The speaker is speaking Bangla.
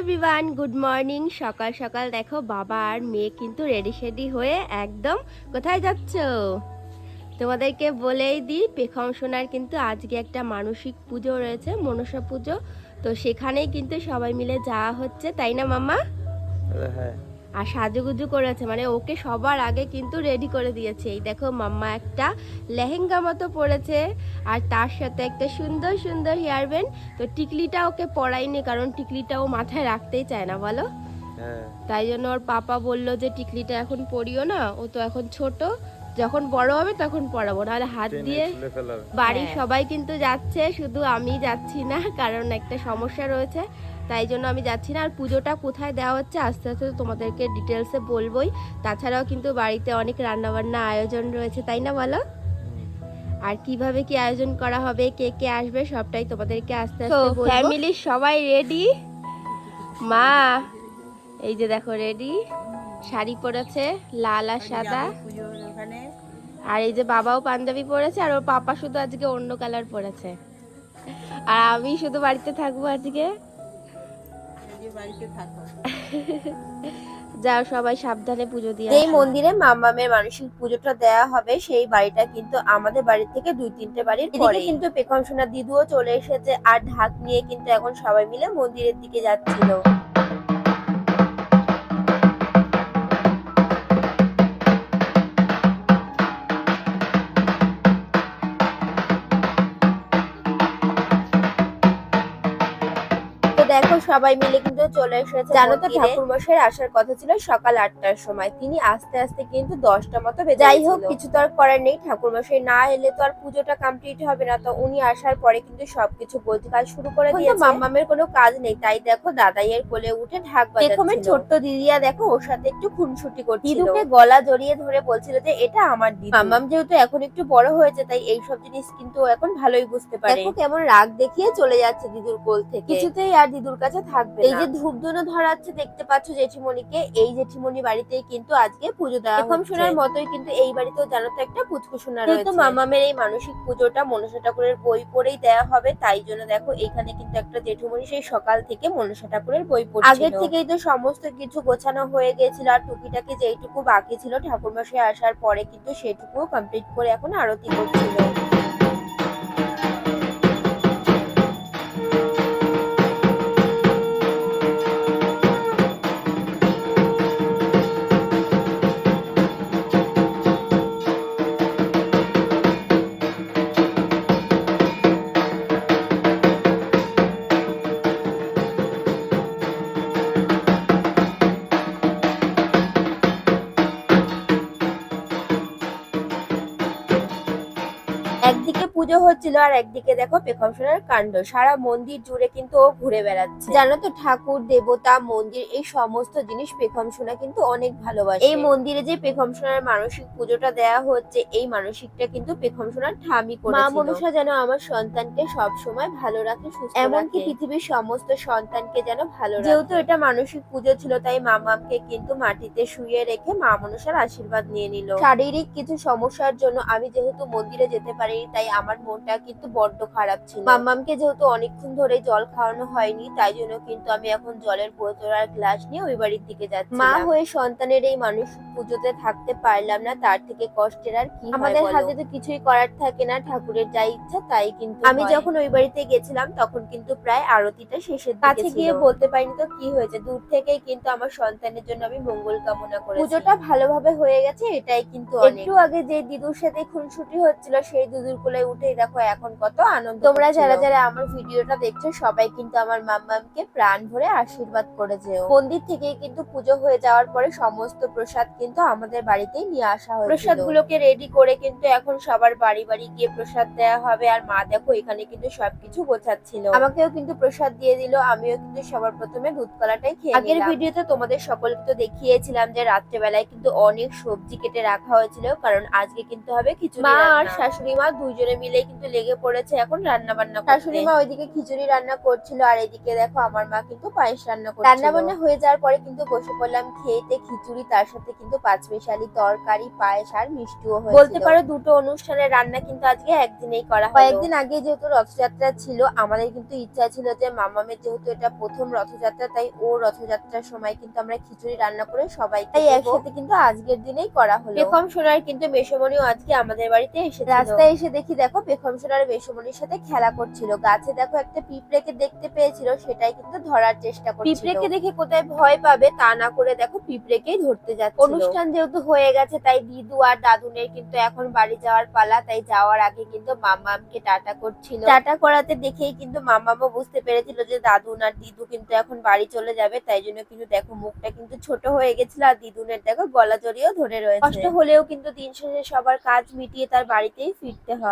Everyone, good morning. সকাল সকাল দেখো বাবা আর মেয়ে কিন্তু রেডি শেডি হয়ে একদম কোথায় যাচ্ছ? তোমাদেরকে বলেই দিই, পেখম সোনার কিন্তু আজকে একটা মানসিক পুজো রয়েছে, মনসা পুজো। তো সেখানেই কিন্তু সবাই মিলে যাওয়া হচ্ছে, তাই না মামা? হ্যাঁ। আর সাজুগুজু করেছে, মানে ওকে সবার আগে কিন্তু রেডি করে দিয়েছে। এই দেখো মাম্মা একটা লেহেঙ্গা মতো পরেছে, আর তার সাথে একটা সুন্দর সুন্দর হেয়ার ব্যান্ড। তো টিকলিটা ওকে পরাইনি, কারণ টিকলিটা ও মাথায় রাখতেই চায় না, বলো। তাই জন্য ওর পাপা বললো যে টিকলিটা এখন পরিও না, ও তো এখন ছোট, যখন বড় হবে তখন পরাবো, নাহলে হাত দিয়ে। বাড়ির সবাই কিন্তু যাচ্ছে, শুধু আমি যাচ্ছি না, কারণ একটা সমস্যা রয়েছে, তাই জন্য আমি যাচ্ছি না। আর পুজোটা কোথায় দেওয়া হচ্ছে আস্তে আস্তে তোমাদেরকে ডিটেলসে বলবোই। তাছাড়াও কিন্তু বাড়িতে অনেক রান্নাবান্না আয়োজন রয়েছে, তাই না বলো? আর কিভাবে কি আয়োজন করা হবে, কে কে আসবে, সবটাই তোমাদেরকে আস্তে আস্তে বলবো। ফ্যামিলির সবাই রেডি। মা এই যে দেখো রেডি, শাড়ি পরেছে লাল আর সাদা। আর এই যে বাবাও পাঞ্জাবি পরেছে, আর ওর পাপা শুধু আজকে অন্য কালার পরেছে। আর আমি শুধু বাড়িতে থাকবো আজকে। যাও সবাই সাবধানে পুজো দিয়ে। এই মন্দিরে মামামের মানসিক পুজোটা দেয়া হবে, সেই বাড়িটা কিন্তু আমাদের বাড়ি থেকে 2-3টে বাড়ির পরে। কিন্তু পেখম সোনার দিদুও চলে এসেছে, আর ঢাক নিয়ে কিন্তু এখন সবাই মিলে মন্দিরের দিকে যাচ্ছিল। দেখো সবাই মিলে কিন্তু চলে এসেছে। জানো তো ঠাকুর মশাইয়ের আসার কথা ছিল সকাল 8টার সময়, তিনি আস্তে আস্তে কিন্তু 10টা মতো বেজে। যাই হোক, কিছু তো আর করার নেই, ঠাকুর মশাই না এলে তো আর পুজোটা কমপ্লিট হবে না। তো উনি আসার পরে কিন্তু সবকিছু বলতে কাজ শুরু করে দিয়েছে। মাম্মামের কোনো কাজ নেই, তাই দেখো দাদাইয়ের কোলে উঠে ঢাক বাজাচ্ছিল। পেখমের ছোট্ট দিদিয়া দেখো ওর সাথে একটু খুনসুটি করছিল, দিদুকে গলা জড়িয়ে ধরে বলছিল যে এটা আমার দিদু। মাম্মাম যেহেতু এখন একটু বড় হয়েছে, তাই এইসব জিনিস কিন্তু এখন ভালোই বুঝতে পারে। দেখো কেমন রাগ দেখিয়ে চলে যাচ্ছে দিদুর কোল থেকে, কিছুতেই আর দিদুর কাছে থাকবে না। এই যে ধূপধুনো ধরাচ্ছে দেখতে পাচ্ছ জেঠিমণিকে, এই জেঠিমণি বাড়িতেই কিন্তু আজকে পুজো দেওয়া হচ্ছে। পেখম সোনার মতোই কিন্তু এই বাড়িতেও জানো তো একটা পুচকু সোনা রয়েছে। তো মামামের এই মানসিক পুজোটা মনসা ঠাকুরের বই পড়েই দেওয়া হবে, তাই জন্য দেখো এখানে কিন্তু একটা জেঠিমণি সেই সকাল থেকে মনসা ঠাকুরের বই পড়ছিল। আগের থেকেই তো সমস্ত কিছু গোছানো হয়ে গিয়েছিল, আর টুকিটাকি যেইটুকু বাকি ছিল ঠাকুরমশাই আসার পরে কিন্তু সেটুকুও কমপ্লিট করে এখন আরতি করছিল। একদিকে পুজো হচ্ছিল, আর একদিকে দেখো পেখম সোনার কাণ্ড। সারা মন্দির জুড়ে কিন্তু ও ঘুরে বেড়াচ্ছে। জানো তো ঠাকুর দেবতা মন্দির এই সমস্ত জিনিস পেখম সোনা কিন্তু অনেক ভালোবাসে। এই মন্দিরে যে পেখম সোনার মানসিক পুজোটা দেয়া হচ্ছে, এই মানসিকটা কিন্তু পেখম সোনার ঠামি করেছিল। মা মনসা যেন আমার সন্তানকে সব সময় ভালো রাখে, সুস্থ রাখে, এমনকি পৃথিবীর সমস্ত সন্তানকে যেন ভালো রাখে। যেহেতু এটা মানসিক পুজো ছিল, তাই মামামকে কিন্তু মাটিতে শুয়ে রেখে মা মনসার আশীর্বাদ নিয়ে নিল। শারীরিক কিছু সমস্যার জন্য আমি যেহেতু মন্দিরে যেতে পারি, তাই আমার মনটা কিন্তু বড্ড খারাপ ছিল। মাম্মামকে যেহেতু অনেকক্ষণ ধরে জল খাওয়ানো হয়নি, তাই জন্য কিন্তু আমি এখন জলের বোতল আর গ্লাস নিয়ে ওই বাড়ির দিকে যাচ্ছি। মা হয়ে সন্তানের এই মানসিক পুজোতে থাকতে পারলাম না, তার থেকে কষ্টের আর কি। আমাদের হাতে তো কিছুই করার থাকে না, ঠাকুরের যা ইচ্ছা তাই কিন্তু। আমি যখন ওই বাড়িতে গেছিলাম তখন কিন্তু প্রায় আরতিটা শেষের দিকে ছিল। কাছে গিয়ে বলতে পারিনি তো কি হয়েছে, দূর থেকেই কিন্তু আমার সন্তানের জন্য আমি মঙ্গল কামনা করেছি। পুজোটা ভালোভাবে হয়ে গেছে, এটাই কিন্তু একটু আগে যে দিদুর সাথে খুনসুটি হচ্ছিল, সেই দিদুর কোলে উঠেই দেখো এখন কত আনন্দ। তোমরা যারা যারা আমার ভিডিওটা দেখছো সবাই কিন্তু আমার মাম্মামকে প্রাণ ভরে আশীর্বাদ করে যেও। মন্দির থেকে কিন্তু পুজো হয়ে যাওয়ার পরে সমস্ত প্রসাদ কিন্তু আমাদের বাড়িতেই নিয়ে আসা হয়েছিল। প্রসাদ গুলোকে রেডি করে কিন্তু এখন সবার বাড়ি বাড়ি গিয়ে প্রসাদ দেওয়া হবে। আর মা দেখো এখানে কিন্তু সবকিছু গোছাচ্ছিল, আমাকেও কিন্তু প্রসাদ দিয়ে দিল। আমিও কিন্তু সবার প্রথমে দুধ কলাটাই খেয়ে নিলাম। আগের ভিডিওতে তোমাদের সকলকে তো দেখিয়েছিলাম যে রাত্রেবেলায় কিন্তু অনেক সবজি কেটে রাখা হয়েছিল, কারণ আজকে কিন্তু হবে খিচুড়ি। মা আর শাশুড়ি মা দুইজনে মিলে মিলেই কিন্তু লেগে পড়েছে এখন রান্না বান্না করতে। শাশুড়ি মা ওইদিকে খিচুড়ি রান্না করছিল আর এদিকে দেখো আমার মা কিন্তু পায়েস রান্না করছিল। রান্না বান্না হয়ে যাওয়ার পরে কিন্তু বসে পড়লাম খেতে। খিচুড়ি তার সাথে কিন্তু পাঁচমিশালি তরকারি, পায়েস আর মিষ্টিও হয়েছিল। বলতে পারো দুটো অনুষ্ঠানের রান্না কিন্তু আজকে একদিনেই করা হলো। কয়েকদিন আগে যেহেতু রথযাত্রা ছিল, আমাদের কিন্তু ইচ্ছা ছিল যে মামামের যেহেতু এটা প্রথম রথযাত্রা, তাই ও রথযাত্রার সময় কিন্তু আমরা খিচুড়ি রান্না করে সবাই তাই একসাথে কিন্তু আজকের দিনেই করা হলো। পেখম সোনার কিন্তু মেসোমণিও আজকে আমাদের বাড়িতে এসেছিল। রাস্তায় এসে দেখি দেখো পেখম সোনার মেসোমণির সাথে খেলা করছিল। গাছে দেখো একটা পিঁপড়েকে দেখতে পেয়েছিল, সেটাই কিন্তু ধরার চেষ্টা করছিল। পিঁপড়েকে দেখে কোথায় ভয় পাবে তা না করে দেখো পিঁপড়েকেই ধরতে যাচ্ছে। অনুষ্ঠান যেহেতু হয়ে গেছে তাই দিদু আর দাদুনের কিন্তু এখন বাড়ি যাওয়ার পালা। তাই যাওয়ার আগে কিন্তু মামামকে টাটা করছিল। টাটা করাতে দেখেই কিন্তু মামামও বুঝতে পেরেছিল যে দাদুন আর দিদু কিন্তু এখন বাড়ি চলে যাবে, তাই জন্য কিন্তু দেখো মুখটা কিন্তু ছোট হয়ে গেছিল আর দিদুনের দেখো গলা জড়িয়েও ধরে রয়েছে। কষ্ট হলেও কিন্তু দিন শেষে সবার কাজ মিটিয়ে তার বাড়িতেই ফিরতে হয়।